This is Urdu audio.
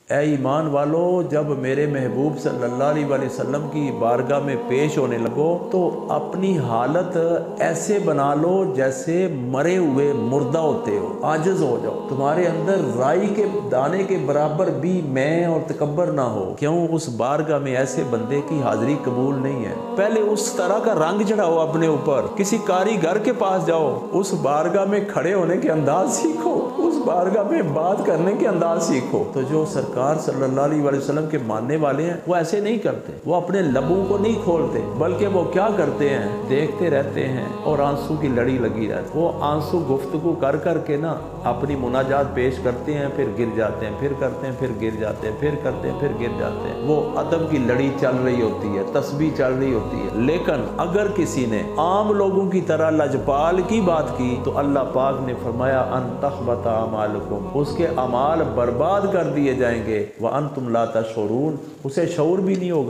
اے ایمان والو، جب میرے محبوب صلی اللہ علیہ وسلم کی بارگاہ میں پیش ہونے لگو تو اپنی حالت ایسے بنا لو جیسے مرے ہوئے مردہ ہوتے ہو، عاجز ہو جاؤ، تمہارے اندر رائی کے دانے کے برابر بھی میں اور تکبر نہ ہو۔ کیوں؟ اس بارگاہ میں ایسے بندے کی حاضری قبول نہیں ہے۔ پہلے اس طرح کا رنگ چڑھاؤ اپنے اوپر، کسی کاریگر کے پاس جاؤ، اس بارگاہ میں کھڑے ہونے کے انداز سیکھو، اس بارگاہ میں بات کرنے کے انداز سیکھو۔ تو جو سرکار صلی اللہ علیہ وسلم کے ماننے والے ہیں وہ ایسے نہیں کرتے، وہ اپنے لبوں کو نہیں کھولتے، بلکہ وہ کیا کرتے ہیں؟ دیکھتے رہتے ہیں اور آنسو کی لڑی لگی رہتی، وہ آنسو گفتگو کر کر کے نا اپنی مناجات پیش کرتے ہیں، پھر گر جاتے ہیں، پھر کرتے ہیں، پھر گر جاتے ہیں، پھر کرتے ہیں، پھر گر جاتے ہیں۔ وہ ادب کی لڑی چل رہی ہوتی ہے، تسبیح چل رہی ہوتی ہے۔ لیکن اگر کسی نے عام لوگوں کی طرح لجپال کی بات کی تو اللہ پاک نے فرمایا ان تحبط اعمالکم، اس کے اعمال برباد کر دیے جائیں گے، وانتم لا تشعرون، اسے شعور بھی نہیں ہوگا۔